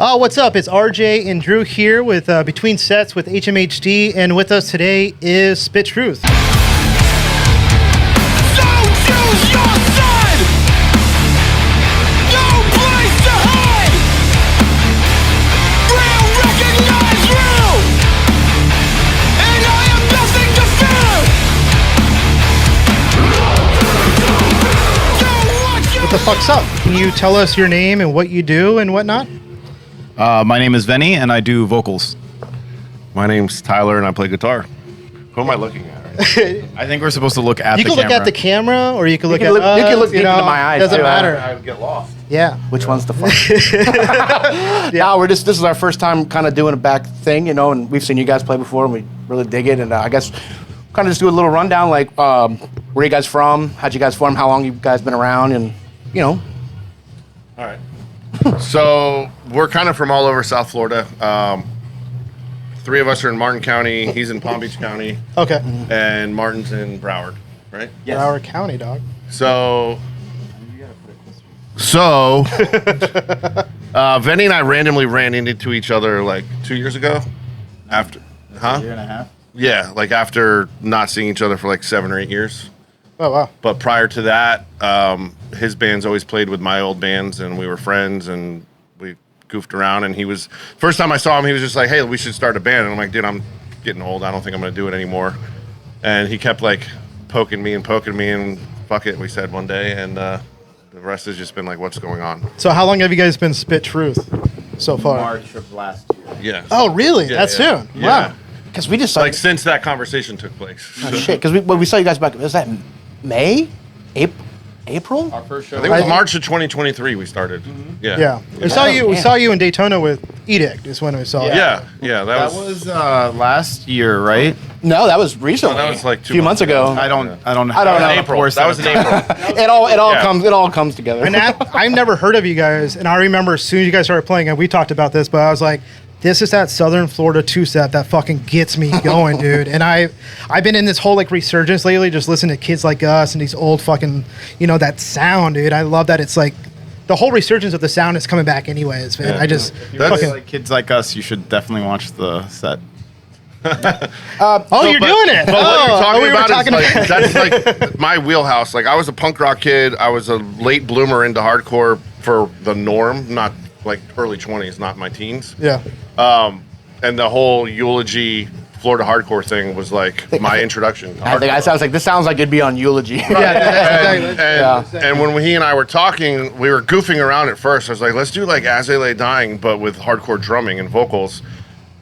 Oh, what's up? It's RJ and Drew here with Between Sets with HMHD, and with us today is Spit Truth. Don't choose your side! No place to hide! Real recognize real! And I have nothing to fear! What the fuck's up? Can you tell us your name and what you do and whatnot? My name is Venny, and I do vocals. My name's Tyler, and I play guitar. Who am I looking at right now? I think we're supposed to look at You the can camera. look at the camera, or you can look at look- us. you can look deep into my eyes, Doesn't too. matter. I would get lost. Yeah. Which one's the fun? Yeah, this is our first time kind of doing a back thing, and we've seen you guys play before, and we really dig it. And I guess kind of just do a little rundown, like where you guys from, how'd you guys form, how long you guys been around, and All right. So we're kind of from all over South Florida. Three of us are in Martin County. He's in Palm Beach County, Okay. and Martin's in Broward, right? Broward County, dog. So Venny and I randomly ran into each other like 2 years ago. After, A year and a half. Yeah, like after not seeing each other for like 7 or 8 years. Oh, wow. But prior to that, his band's always played with my old bands, and we were friends, and we goofed around. And first time I saw him, he was just like, "Hey, we should start a band." And I'm like, "Dude, I'm getting old. I don't think I'm gonna do it anymore." And he kept like poking me, and fuck it, we said one day, and the rest has just been like, "What's going on?" So how long have you guys been Spit Truth so far? March of last year. Yeah. Oh, really? Yeah, That's yeah. soon? Yeah. Wow. because we just Like since that conversation took place. shit, because we saw you guys back. Was that May, April? Our first show. I think it was March of 2023 we started. Yeah. Yeah. We saw you in Daytona with Edict is when we saw it. Yeah. Yeah. That was last year, right? No, that was recently. No, that was like a few months ago. I don't know. I don't know. April. That was in April. It all Yeah. comes together. And I've never heard of you guys, and I remember as soon as you guys started playing, and we talked about this, but I was like, this is that Southern Florida two-step that fucking gets me going, dude. And I've been in this whole like resurgence lately, just listening to Kids Like Us and these old fucking, that sound, dude. I love that it's like the whole resurgence of the sound is coming back anyways, man. Yeah. I just If you That's- really like Kids Like Us, you should definitely watch the set. you're doing it. But what you're talking we were about talking is like, that's like my wheelhouse. Like I was a punk rock kid. I was a late bloomer into hardcore for the norm, not like early 20s, not my teens. Yeah. And the whole eulogy Florida hardcore thing was like my introduction. To I think I hardcore. was like, this sounds like it'd be on Eulogy. And when he and I were talking, we were goofing around at first. I was like, let's do like As They Lay Dying, but with hardcore drumming and vocals.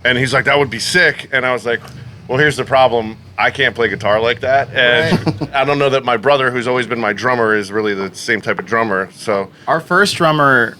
And he's like, that would be sick. And I was like, well, here's the problem. I can't play guitar like that. And I don't know that my brother, who's always been my drummer, is really the same type of drummer. So Our first drummer,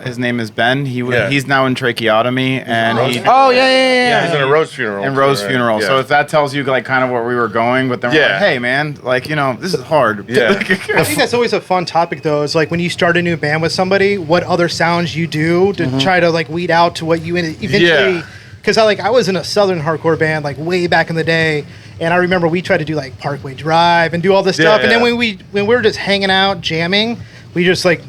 his name is Ben. He's now in tracheotomy, and he Oh yeah. he's in a Rose funeral. and Rose right? funeral. Yeah. So if that tells you like kind of where we were going, but then we're Yeah. like, hey man, like this is hard. Yeah. I think that's always a fun topic, though. Is like when you start a new band with somebody, what other sounds you do to try to like weed out to what you eventually. Yeah. Because I was in a Southern hardcore band like way back in the day, and I remember we tried to do like Parkway Drive and do all this Yeah, stuff. And then yeah. when we were just hanging out jamming, we just like,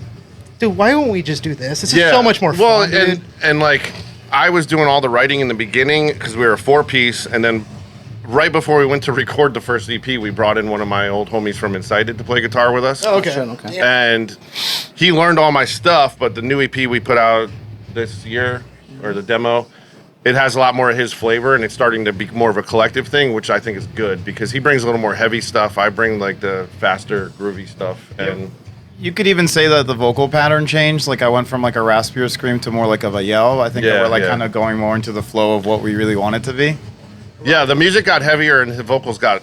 dude, why won't we just do this? This is so much more fun. Dude. and like I was doing all the writing in the beginning because we were a 4-piece, and then right before we went to record the first EP, we brought in one of my old homies from Incited to play guitar with us. Oh, okay. Okay. And he learned all my stuff, but the new EP we put out this year, or the demo, it has a lot more of his flavor, and it's starting to be more of a collective thing, which I think is good because he brings a little more heavy stuff. I bring like the faster, groovy stuff. And You could even say that the vocal pattern changed. Like I went from like a raspier scream to more like of a yell. I think that Yeah, we're like yeah. kind of going more into the flow of what we really want it to be. yeah, the music got heavier and the vocals got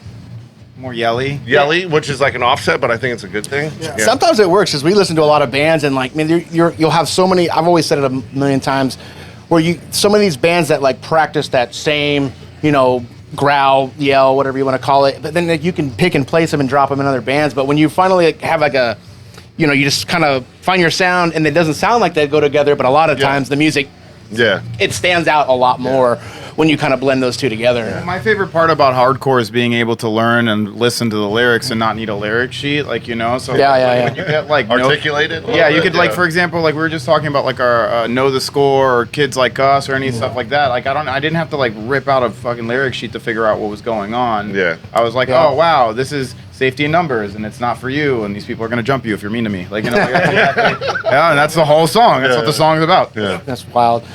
More yelly. yelly, which is like an offset, but I think it's a good thing. Yeah. Sometimes it works because we listen to a lot of bands and like, man, you'll have so many. I've always said it a million times, where so many of these bands that like practice that same, growl, yell, whatever you want to call it. But then you can pick and place them and drop them in other bands. But when you finally have like a, you just kind of find your sound, and it doesn't sound like they go together. But a lot of times the music, Yeah. it stands out a lot more when you kind of blend those two together. My favorite part about hardcore is being able to learn and listen to the lyrics and not need a lyric sheet, like, you know. So when you get like Articulated? yeah, you could like, for example, like we were just talking about like our Know the Score or Kids Like Us or any stuff like that. Like I didn't have to like rip out a fucking lyric sheet to figure out what was going on. Yeah. I was like, oh wow, this is safety in numbers, and it's not for you, and these people are gonna jump you if you're mean to me. Like, you know, yeah, and that's the whole song. That's what the song's about. Yeah. That's wild.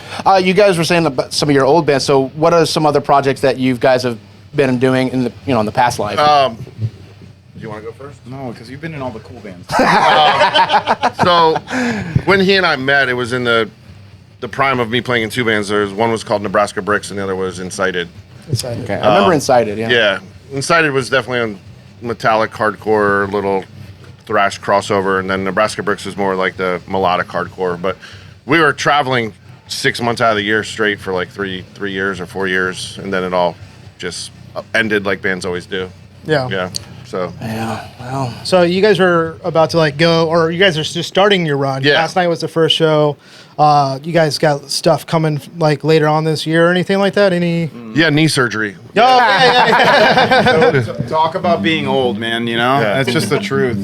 You guys were saying about some of your old bands. So, what are some other projects that you guys have been doing in the in the past life? Do you want to go first? No, because you've been in all the cool bands. So when he and I met, it was in the prime of me playing in two bands. One was called Nebraska Bricks, and the other was Incited. Okay, I remember Incited. Yeah. Yeah, Incited was definitely a metallic hardcore, little thrash crossover, and then Nebraska Bricks was more like the melodic hardcore. But we were traveling 6 months out of the year straight for like three years or 4 years, and then it all just ended like bands always do. Yeah. So Yeah. Well. So you guys are about to like go, or you guys are just starting your run. Yeah. Last night was the first show. You guys got stuff coming like later on this year or anything like that? Any? yeah, knee surgery. Oh, yeah. Talk about being old, man. You know, Yeah. that's just the truth.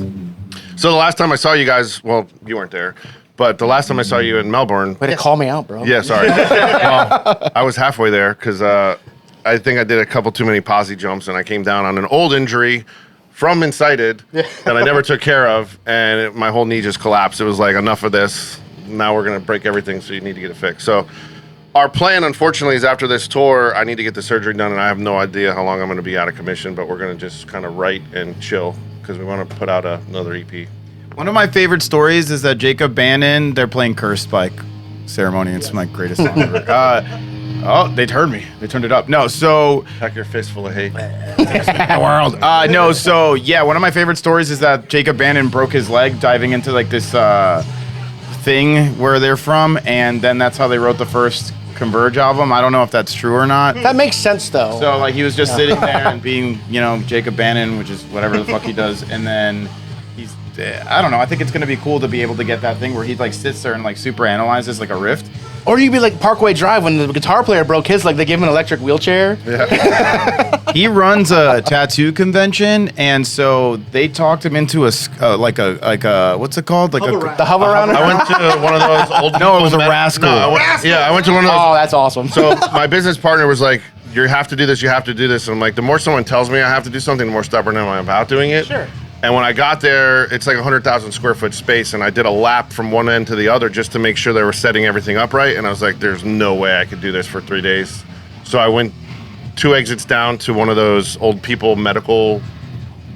So the last time I saw you guys, well, you weren't there, but the last time I saw you in Melbourne. Way to call me out, bro. Yeah, sorry. Well, I was halfway there because I think I did a couple too many posse jumps, and I came down on an old injury from Incited that I never took care of, and my whole knee just collapsed. It was like, enough of this. Now we're going to break everything, so you need to get it fixed. So our plan, unfortunately, is after this tour, I need to get the surgery done, and I have no idea how long I'm going to be out of commission, but we're going to just kind of write and chill because we want to put out another EP. One of my favorite stories is that Jacob Bannon, they're playing Curse Spike ceremony. It's my greatest song ever. Oh, they heard me. They turned it up. No, so Pack your fist full of hate. the world. No, so yeah, one of my favorite stories is that Jacob Bannon broke his leg diving into like this thing where they're from, and then that's how they wrote the first Converge album. I don't know if that's true or not. That makes sense, though. So like he was just sitting there and being, you know, Jacob Bannon, which is whatever the fuck he does, and then he's, I don't know. I think it's gonna be cool to be able to get that thing where he like sits there and like super analyzes like a riff. Or you'd be like Parkway Drive when the guitar player broke his leg. They gave him an electric wheelchair. He runs a tattoo convention, and so they talked him into like a what's it called? Like The hover around. I went to one of those old. No, it was a people rascal. Yeah, I went to one of those. Oh, that's awesome. So my business partner was like, "You have to do this. You have to do this." And I'm like, the more someone tells me I have to do something, the more stubborn am I about doing it. Sure. And when I got there, it's like 100,000 square foot space, and I did a lap from one end to the other just to make sure they were setting everything up right. And I was like, "There's no way I could do this for 3 days." So I went 2 exits down to one of those old people medical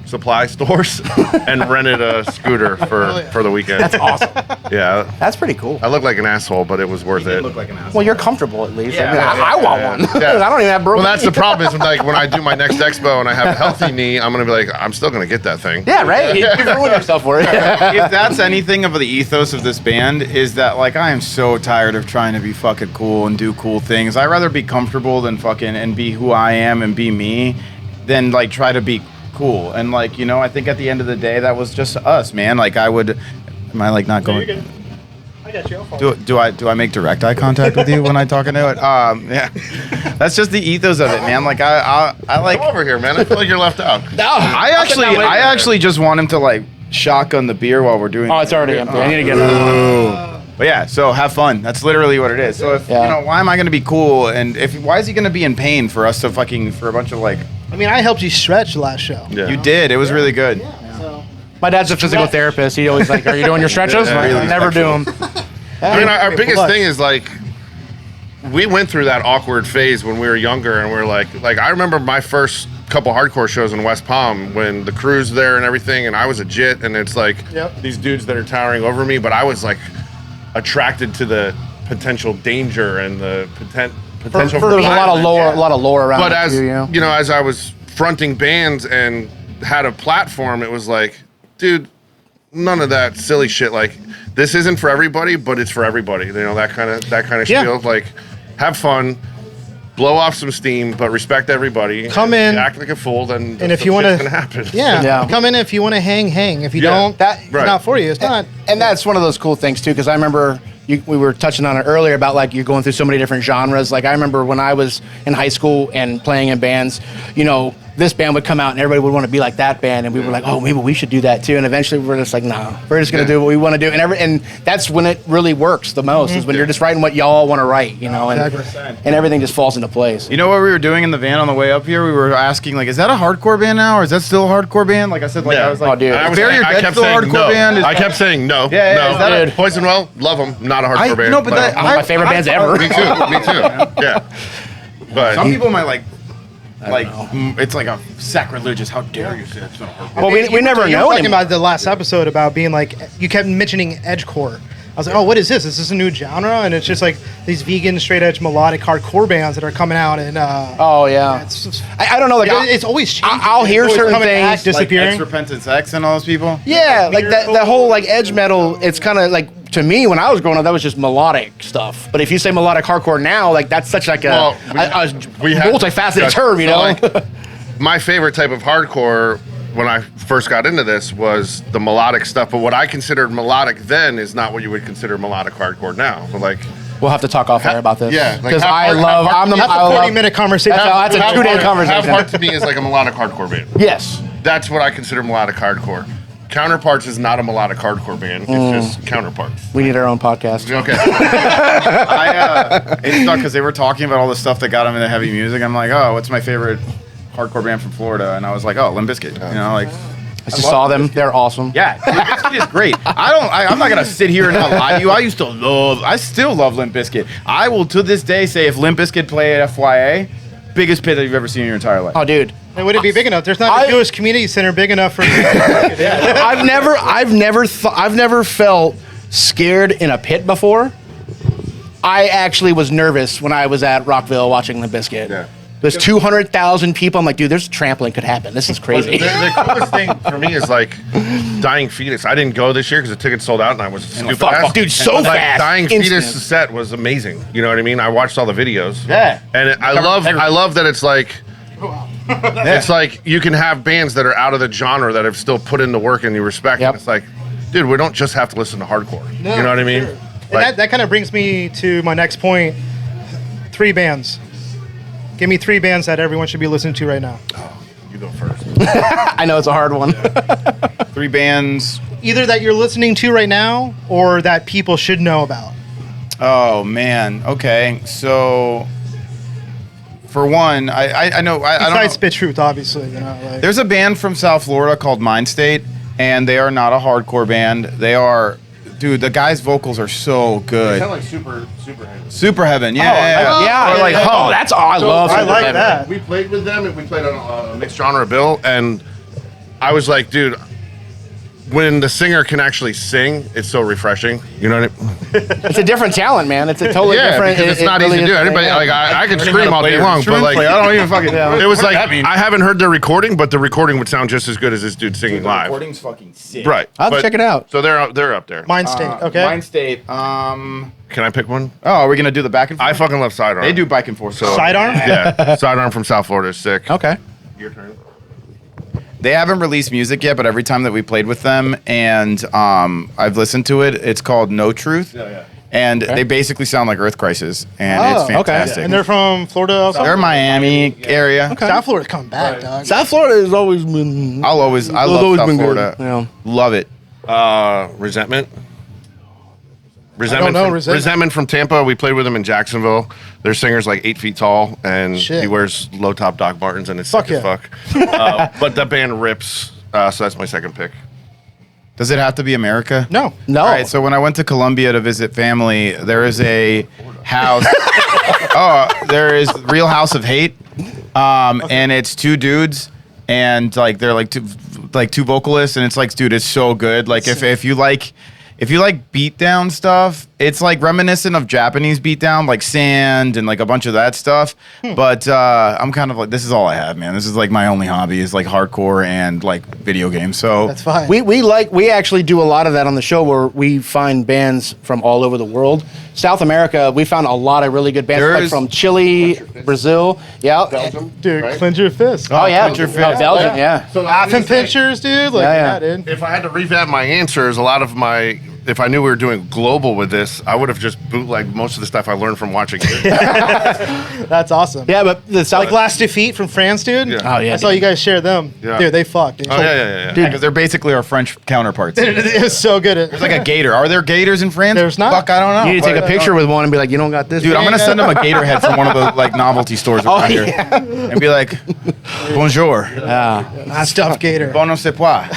supply stores and rented a scooter for the weekend. That's awesome. Yeah, That's pretty cool. I look like an asshole, but it was worth it. Look like an asshole. Well, you're comfortable at least. Yeah, I want one. Yeah. I don't even have broken. Well, that's the problem is like when I do my next expo and I have a healthy knee, I'm gonna be like, I'm still gonna get that thing. Yeah, right. You ruin yourself for it. If that's anything of the ethos of this band, is that like I am so tired of trying to be fucking cool and do cool things. I'd rather be comfortable than fucking and be who I am and be me than like try to be cool. And like, you know, I think at the end of the day that was just us, man. Like I would, am I like not going? I got you. Do I make direct eye contact with you when I talk into it? Yeah, that's just the ethos of it, man. Like I like. Come over here, man. I feel like you're left out. I actually just want him to like shotgun the beer while we're doing. Oh, it's already empty. I need to get it. But yeah, so have fun. That's literally what it is. So if you know, why am I going to be cool? And why is he going to be in pain for us to fucking for a bunch of like? I mean, I helped you stretch last show. Yeah. You did. It was really good. So My dad's a physical therapist. He always like, "Are you doing your stretches?" Yeah, I really never do them. I mean, our biggest Plus. thing is like, we went through that awkward phase when we were younger, and we are like I remember my first couple hardcore shows in West Palm when the crew's there and everything, and I was a jit, and it's like these dudes that are towering over me, but I was like attracted to the potential danger and the potential. There was a lot of lore around. But it as too, you know? as I was fronting bands and had a platform, it was like, dude, none of that silly shit. Like, this isn't for everybody, but it's for everybody. You know, that kind of spiel. Like, have fun, blow off some steam, but respect everybody. Come in, act like a fool, then and if you want to, gonna happen. yeah, come in if you want to hang. If you don't, it's right. not for you. It's not. And that's one of those cool things too, because I remember we were touching on it earlier about like you're going through so many different genres. Like I remember when I was in high school and playing in bands, you know, this band would come out and everybody would want to be like that band, and we were like, oh, maybe we should do that too. And eventually we're just like, no, we're just gonna do what we want to do, and that's when it really works the most is when you're just writing what y'all want to write, you know, and everything just falls into place. You know what we were doing in the van on the way up here? We were asking, like, is that a hardcore band now, or is that still a hardcore band? Like I said, like Yeah. I was like, Oh, dude. is Bury Your I Dead kept still a saying hardcore no. band? Is I that- kept saying no. Yeah, no. is that a- Poison Well, love them. Not a hardcore band. No, but that, One of my favorite bands ever. Me too. Me too. Yeah. But Some people might like know. it's like a sacrilegious. How dare you say that's not a hardcore? Well, we never You know were talking anymore. about the last episode about being like, you kept mentioning edgecore. I was like, oh, what is this? Is this a new genre? And it's just like these vegan, straight edge, melodic, hardcore bands that are coming out. And Oh yeah, it's I don't know. Like it's always changing. I'll hear It's always certain coming back, things, Like disappearing. Ex-Repentance X and all those people. yeah, like that whole like edge metal. It's kind of like to me when I was growing up, that was just melodic stuff. But if you say melodic hardcore now, like that's such like a we had multifaceted discussed- term, you so, know. like, my favorite type of hardcore when I first got into this was the melodic stuff. But what I considered melodic then is not what you would consider melodic hardcore now. But like, We'll have to talk off air about this. yeah, like because have I heart- love. have I'm the. That's I a love- 40-minute conversation. That's a Have 2-day Heart- conversation. Have Heart to me is like a melodic hardcore band. Yes. That's what I consider melodic hardcore. Counterparts is not a melodic hardcore band. It's just Counterparts. We need our own podcast. Okay. It's not because they were talking about all the stuff that got them into heavy music. I'm like, oh, what's my favorite hardcore band from Florida? And I was like, oh, Limp Bizkit. You know, like. I just saw them. They're awesome. Yeah, Limp Bizkit is great. I'm not gonna sit here and not lie to you. I still love Limp Bizkit. I will to this day say if Limp Bizkit play at FYA, biggest pit that you've ever seen in your entire life. Oh, dude. And would it be big enough? There's not a Jewish community center big enough for. I've never felt scared in a pit before. I actually was nervous when I was at Rockville watching Limp Bizkit. Yeah. There's 200,000 people. I'm like, dude, there's trampling could happen. This is crazy. The coolest thing for me is like Dying Fetus. I didn't go this year because the tickets sold out and I was a stupid fuck, ass. dude, so And, like, fast. Dying Instant. Fetus set was amazing. You know what I mean? I watched all the videos. Yeah. And I love that it's like it's like you can have bands that are out of the genre that have still put in the work and you respect. Yep. And it's like, dude, we don't just have to listen to hardcore. You know what I mean? Sure. Like- And that kind of brings me to my next point. 3 bands. Give me 3 bands that everyone should be listening to right now. You go first. I know it's a hard one. 3 bands. Either that you're listening to right now or that people should know about. Oh man. Okay. So for one, I know I don't know. Besides Spit Truth, obviously. You know, like, There's a band from South Florida called Mind State, and they are not a hardcore band. They are, dude. The guy's vocals are so good. like super heavy. Super Heaven, yeah. Yeah, Or like oh, Hum. that's all I love. I Super like Heaven. that. We played with them and we played on a mixed genre bill, and I was like, dude, when the singer can actually sing, it's so refreshing. You know what I mean? It's a different talent, man. It's a totally Yeah, different. because it's not really easy to do. is- Anybody yeah. like I could scream all day long, but like I don't even fucking. Yeah. it was like that mean? I haven't heard the recording, but the recording would sound just as good as this dude singing The live. recording's fucking sick. Right. I'll have to but- check it out. So they're up there. Mind State, okay? Mind State. Can I pick one? Oh, are we gonna do the back and forth? I fucking love Sidearm. They do back and forth. So Sidearm? Yeah, Sidearm from South Florida is sick. Okay. Your turn. They haven't released music yet, but every time that we played with them and I've listened to it, it's called No Truth. Yeah. And they basically sound like Earth Crisis, and Oh, it's okay. fantastic. And they're from Florida also? They're Miami area. South Florida's coming back, dog. South Florida has always been. I love always South been good, Florida. yeah. Love it. Resentment. don't know, Resentment from Tampa. We played with him in Jacksonville. Their singer's like 8 feet tall, and Shit. he wears low top Doc Martens, and it's Fuck sick as yeah. fuck. But the band rips, so that's my second pick. Does it have to be America? No. No. All right, so when I went to Colombia to visit family, there is a house. There is Real House of Hate, and it's 2 dudes, and like they're like two vocalists, and it's like, dude, it's so good. Like if you like beatdown stuff, it's like reminiscent of Japanese beatdown, like Sand and like a bunch of that stuff. But I'm kind of like, this is all I have, man. This is like my only hobby is like hardcore and like video games. So That's fine. We actually do a lot of that on the show where we find bands from all over the world. South America, we found a lot of really good bands like from Chile, Brazil, Belgium, Dude, right? clench your fist. Oh yeah, Clench your fist. Belgium, yeah. So Laughing pictures, dude. Like, Yeah, yeah, dude. if I had to revamp my answers, a lot of my if I knew we were doing global with this, I would have just bootlegged most of the stuff I learned from watching it. That's awesome. Yeah, but the South, Like Last Defeat from France, dude. Yeah. Oh, yeah, I saw dude. you guys share them. Yeah. Dude, they fuck, dude. Oh, yeah. Because they're basically our French counterparts. It was so good. It's like a gator. Are there gators in France? There's not. Fuck, I don't know. you need to take a But- picture with one and be like, you don't got this. Dude, I'm gonna send them a gator head from one of the like novelty stores around here, and be like, "Bonjour, Not stuffed gator. bon ne sais pas."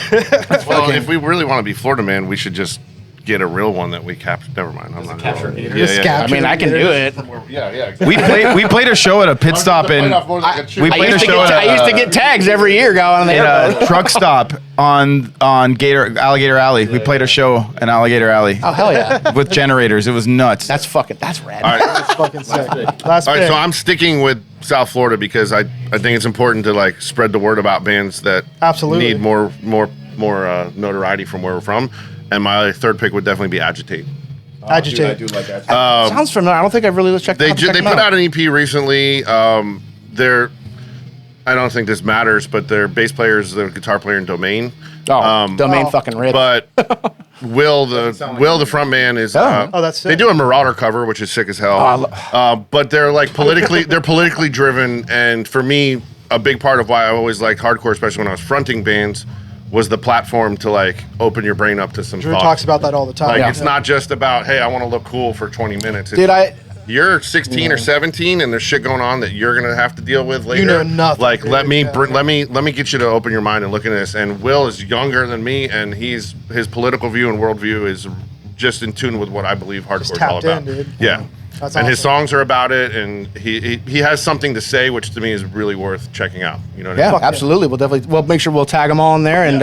Well, if we really want to be Florida man, we should just get a real one that we captured. Never mind. I'm not capture gator. Just I capture mean, I can do it. Yeah. Exactly. We played a show at a pit stop in We we I played a used, to show get, at I used to get tags every year going on the in airboat. a truck stop on Alligator Alley. We played a show in Alligator Alley Oh, hell yeah. with generators. It was nuts. That's rad. All right. That's fucking sick. Last All right, pick. so I'm sticking with South Florida because I think it's important to like spread the word about bands that Absolutely. need more notoriety from where we're from. And my third pick would definitely be Agitate. Agitate. like that. Sounds familiar. I don't think I've really checked They out. they put out an EP recently. They're I don't think this matters, but their bass player is the guitar player in Domain. Domain fucking rip. But Will the front man is Oh, that's sick. they do a Marauder cover, which is sick as hell. But they're like politically driven, and for me, a big part of why I always liked hardcore, especially when I was fronting bands, was the platform to like open your brain up to some Drew thoughts. talks about that all the time. Like it's not just about, hey, I want to look cool for 20 minutes. It's, Dude, you're 16 or 17 and there's shit going on that you're gonna have to deal with later. You know nothing, Like dude. let me Yeah. let me get you to open your mind and look at this. And Will is younger than me, and his political view and worldview is just in tune with what I believe hardcore is all tapped in, about. dude. Yeah. That's and his awesome. songs are about it, and he has something to say, which to me is really worth checking out. You know what I Yeah, mean? absolutely. We'll make sure we'll tag them all in there, and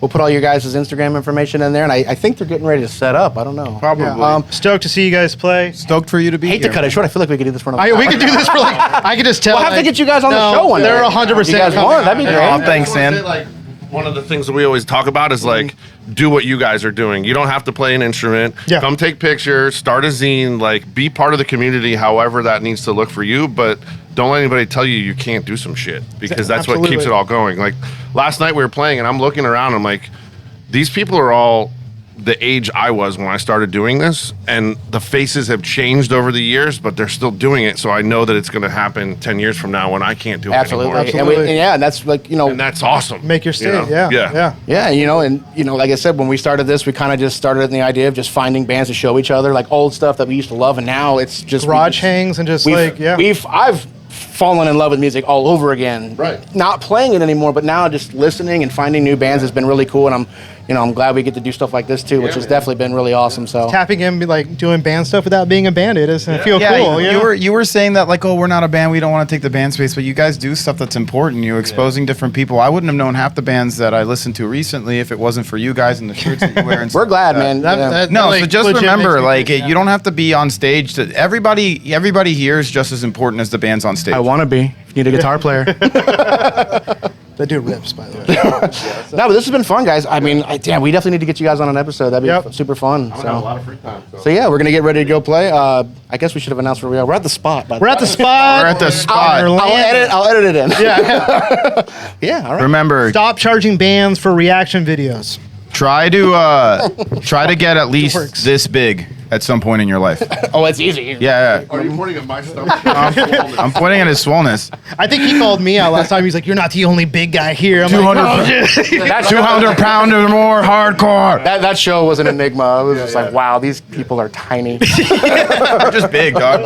we'll put all your guys' Instagram information in there. And I think they're getting ready to set up. I don't know. Probably. Stoked to see you guys play. Stoked for you to be I hate here. to cut it short. I feel like we could do this for another. We could do this for like, I could just tell. We'll have to like, get you guys on the no, show one day. They're 100%. You guys want? That'd be great. Oh, thanks, I man. would say, like, one of the things that we always talk about is like, do what you guys are doing. You don't have to play an instrument. Yeah. Come take pictures, start a zine, like be part of the community, however that needs to look for you. But don't let anybody tell you can't do some shit, because that's what keeps Absolutely. it all going. Like last night we were playing and I'm looking around, I'm like, these people are all the age I was when I started doing this, and the faces have changed over the years, but they're still doing it. So I know that it's going to happen 10 years from now when I can't do it Absolutely. anymore. Absolutely. And that's like, And that's awesome. Make your you know? state. Yeah. Yeah. Yeah, like I said, when we started this, we kind of just started in the idea of just finding bands to show each other, like old stuff that we used to love, and now it's just Garage hangs and just I've fallen in love with music all over again. Right. Not playing it anymore, but now just listening and finding new bands has been really cool, and I'm glad we get to do stuff like this too, which has definitely been really awesome. So tapping in, be like doing band stuff without being a band. It is. I feel cool. You were saying that like, oh, we're not a band, we don't want to take the band space, but you guys do stuff that's important. You're exposing different people. I wouldn't have known half the bands that I listened to recently if it wasn't for you guys and the shirts that you wear. And we're stuff glad, like that. man. No, like, so just legit remember, makes me like, think, yeah. you don't have to be on stage. Everybody here is just as important as the bands on stage. I want to be. Need a guitar player. They do rips, by the way. No, but this has been fun, guys. I mean, we definitely need to get you guys on an episode. That'd be Yep. super fun. I'm gonna have a lot of free time. So yeah, we're gonna get ready to go play. I guess we should have announced where we are. We're at the spot. By the We're at the spot. We're at the spot. I'll edit it in. Yeah. Yeah. All right. Remember, Stop charging bands for reaction videos. try to get at least works. this big at some point in your life. Oh, it's easy. Yeah. Are you pointing at my stuff? I'm pointing at his swollenness. I think he called me out last time. He's like, "You're not the only big guy here." I'm 200 like, "Oh, That, 200 pound or more hardcore. that show was an enigma. It was just like, wow, these people are tiny. You're just big, dog.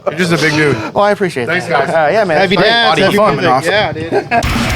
You're just a big dude. Well, I appreciate Thanks, that. guys. Yeah, man. Heavy it's great. dance, Body heavy fucking music. awesome. Yeah, dude.